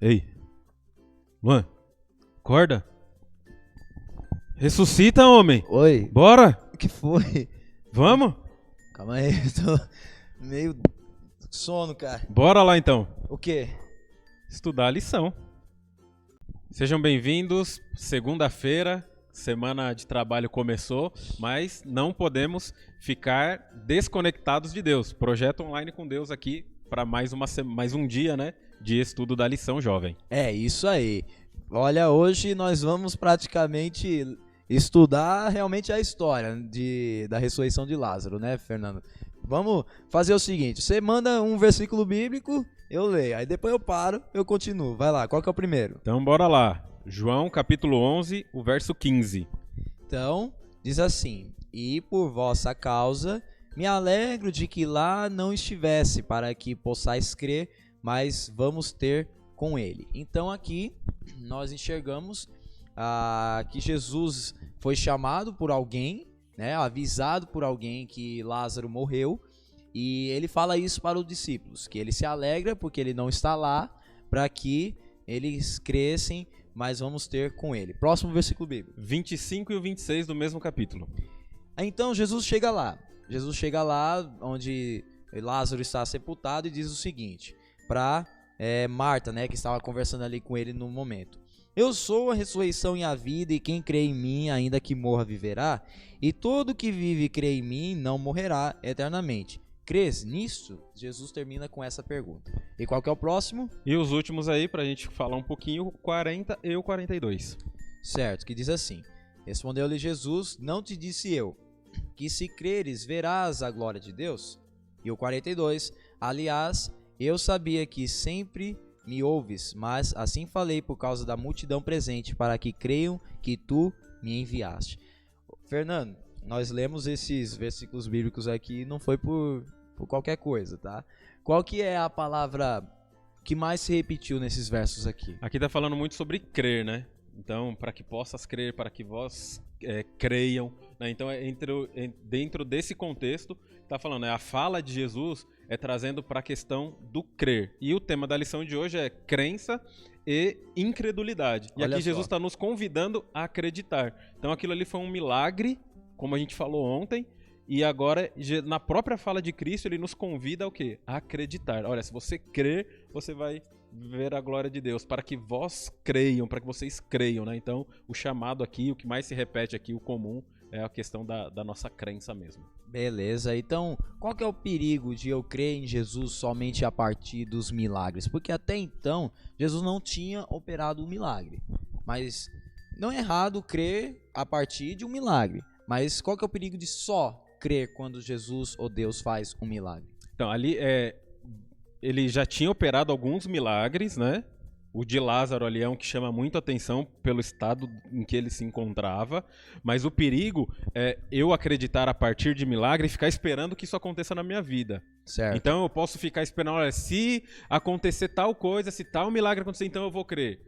Ei, Luan, acorda. Ressuscita, homem. Oi, Bora, o que foi? vamos? Calma aí, eu tô meio sono, cara. Bora lá então, O quê? estudar a lição. Sejam bem-vindos, segunda-feira, semana de trabalho começou, mas não podemos ficar desconectados de Deus. Projeto Online com Deus aqui para mais um dia, né, de estudo da lição jovem. É isso aí. Olha, hoje nós vamos praticamente estudar realmente a história da ressurreição de Lázaro, né, Fernando? Vamos fazer o seguinte, você manda um versículo bíblico, eu leio, aí depois eu paro, eu continuo. Vai lá, qual que é o primeiro? Então bora lá, João capítulo 11, o verso 15. Então, diz assim: E por vossa causa me alegro de que lá não estivesse, para que possais crer, mas vamos ter com ele. Então aqui nós enxergamos que Jesus foi chamado por alguém, né, avisado por alguém que Lázaro morreu, e ele fala isso para os discípulos, que ele se alegra porque ele não está lá, para que eles crescem, mas vamos ter com ele. Próximo versículo bíblico. 25 e o 26 do mesmo capítulo. Então Jesus chega lá onde Lázaro está sepultado e diz o seguinte para Marta, né, que estava conversando ali com ele no momento: Eu sou a ressurreição e a vida, e quem crê em mim, ainda que morra, viverá, e todo que vive e crê em mim não morrerá eternamente. Crês nisso? Jesus termina com essa pergunta. E qual que é o próximo? E os últimos aí, pra gente falar um pouquinho, o 40 e o 42. Certo, que diz assim: Respondeu-lhe Jesus: Não te disse eu, que se creres verás a glória de Deus? E o 42: Aliás, eu sabia que sempre me ouves, mas assim falei por causa da multidão presente, para que creiam que tu me enviaste. Fernando, nós lemos esses versículos bíblicos aqui, não foi por qualquer coisa, tá? Qual que é a palavra que mais se repetiu nesses versos aqui? Aqui tá falando muito sobre crer, né? Então, para que possas crer, para que vós creiam, né? Então, dentro desse contexto, tá falando, a fala de Jesus é trazendo para a questão do crer. E o tema da lição de hoje é crença e incredulidade. E Olha aqui Jesus só. está nos convidando a acreditar. Então, aquilo ali foi um milagre, como a gente falou ontem, e agora, na própria fala de Cristo, ele nos convida ao quê? A acreditar. Olha, se você crer, você vai ver a glória de Deus, para que vós creiam, para que vocês creiam, né? Então, o chamado aqui, o que mais se repete aqui, o comum, é a questão da nossa crença mesmo. Beleza, então qual que é o perigo de eu crer em Jesus somente a partir dos milagres? Porque até então, Jesus não tinha operado um milagre. Mas não é errado crer a partir de um milagre. Mas qual que é o perigo de só crer quando Jesus ou Deus faz um milagre? Então, ali ele já tinha operado alguns milagres, né? O de Lázaro ali é um que chama muito atenção pelo estado em que ele se encontrava, mas o perigo é eu acreditar a partir de milagre e ficar esperando que isso aconteça na minha vida. Certo. Então eu posso ficar esperando, olha, se acontecer tal coisa, se tal milagre acontecer, então eu vou crer.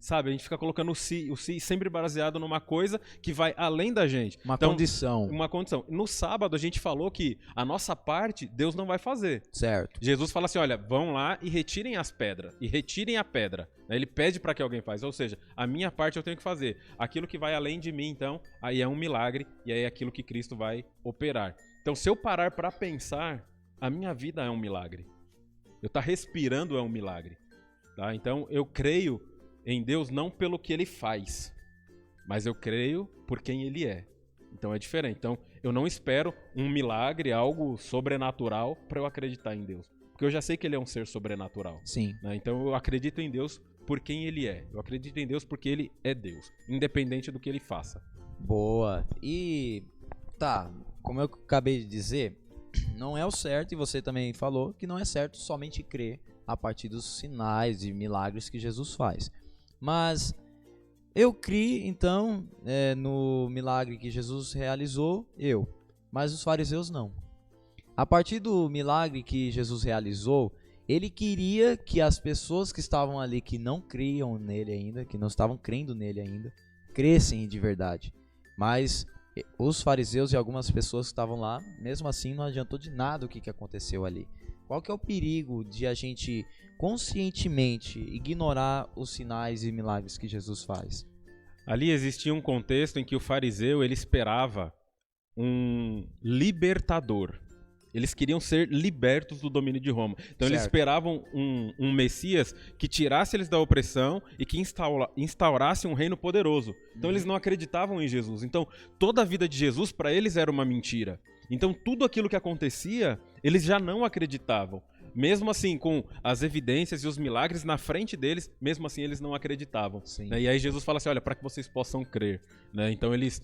Sabe, a gente fica colocando o se sempre baseado numa coisa que vai além da gente. Uma Então, condição. Uma condição. No sábado a gente falou que a nossa parte Deus não vai fazer. Certo. Jesus fala assim, olha, vão lá e retirem as pedras, e retirem a pedra. Ele pede para que alguém faça, ou seja, a minha parte eu tenho que fazer. Aquilo que vai além de mim, então, aí é um milagre, e aí é aquilo que Cristo vai operar. Então, se eu parar para pensar, a minha vida é um milagre. Eu estar respirando é um milagre. Tá? Então, eu creio em Deus não pelo que Ele faz, mas eu creio por quem Ele é. Então é diferente. Então eu não espero um milagre, algo sobrenatural para eu acreditar em Deus. Porque eu já sei que Ele é um ser sobrenatural. Sim. Né? Então eu acredito em Deus por quem Ele é. Eu acredito em Deus porque Ele é Deus, independente do que Ele faça. Boa. E como eu acabei de dizer, não é o certo, e você também falou que não é certo somente crer a partir dos sinais e milagres que Jesus faz. Mas eu criei, então, no milagre que Jesus realizou, mas os fariseus não. A partir do milagre que Jesus realizou, ele queria que as pessoas que estavam ali, que não criam nele ainda, que não estavam crendo nele ainda, crescem de verdade. Mas os fariseus e algumas pessoas que estavam lá, mesmo assim não adiantou de nada o que aconteceu ali. Qual que é o perigo de a gente conscientemente ignorar os sinais e milagres que Jesus faz? Ali existia um contexto em que o fariseu ele esperava um libertador. Eles queriam ser libertos do domínio de Roma. Então eles esperavam um Messias que tirasse eles da opressão e que instaurasse um reino poderoso. Então eles não acreditavam em Jesus. Então toda a vida de Jesus para eles era uma mentira. Então tudo aquilo que acontecia, eles já não acreditavam. Mesmo assim, com as evidências e os milagres na frente deles, mesmo assim eles não acreditavam. Né? E aí Jesus fala assim, olha, para que vocês possam crer. Né? Então eles,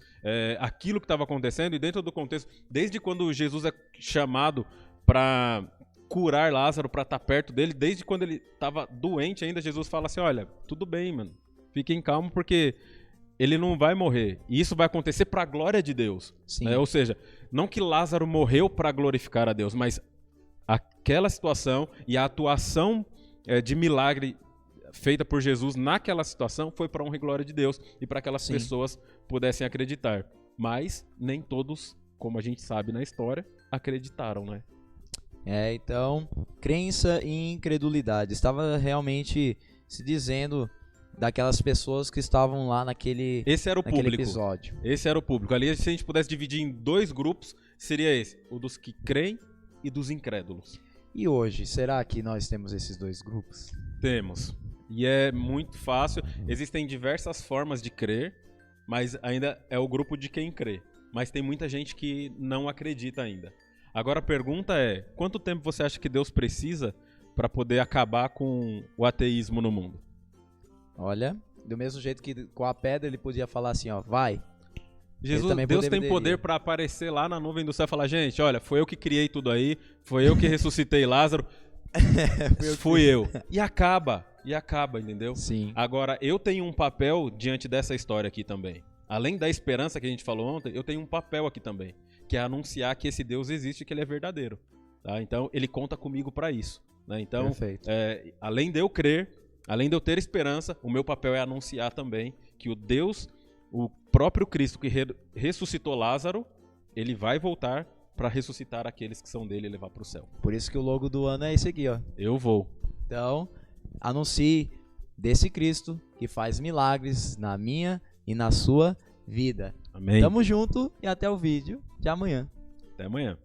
aquilo que estava acontecendo, e dentro do contexto, desde quando Jesus é chamado para curar Lázaro, para estar perto dele, desde quando ele estava doente ainda, Jesus fala assim, olha, tudo bem, mano, fiquem calmos porque ele não vai morrer. E isso vai acontecer para a glória de Deus. Né? Ou seja, não que Lázaro morreu para glorificar a Deus, mas aquela situação e a atuação de milagre feita por Jesus naquela situação foi para a honra e glória de Deus e para que aquelas pessoas pudessem acreditar. Mas nem todos, como a gente sabe na história, acreditaram, né? Então, crença e incredulidade. Estava realmente se dizendo daquelas pessoas que estavam lá naquele episódio. Esse era o público. Ali, se a gente pudesse dividir em 2 grupos, seria esse: o dos que creem e dos incrédulos. E hoje, será que nós temos esses 2 grupos? Temos. E é muito fácil. Existem diversas formas de crer, mas ainda é o grupo de quem crê. Mas tem muita gente que não acredita ainda. Agora a pergunta é, quanto tempo você acha que Deus precisa para poder acabar com o ateísmo no mundo? Olha, do mesmo jeito que com a pedra ele podia falar assim, ó, vai. Deus tem poder para aparecer lá na nuvem do céu e falar, gente, olha, foi eu que criei tudo aí, foi eu que ressuscitei Lázaro, fui eu. E acaba, entendeu? Sim. Agora, eu tenho um papel diante dessa história aqui também. Além da esperança que a gente falou ontem, eu tenho um papel aqui também, que é anunciar que esse Deus existe e que ele é verdadeiro. Tá? Então, ele conta comigo para isso. Né? Então, além de eu crer, além de eu ter esperança, o meu papel é anunciar também que o Deus, o próprio Cristo que ressuscitou Lázaro, ele vai voltar para ressuscitar aqueles que são dele e levar para o céu. Por isso que o logo do ano é esse aqui, ó. Eu vou. Então, anuncie desse Cristo que faz milagres na minha e na sua vida. Amém. Tamo junto e até o vídeo de amanhã. Até amanhã.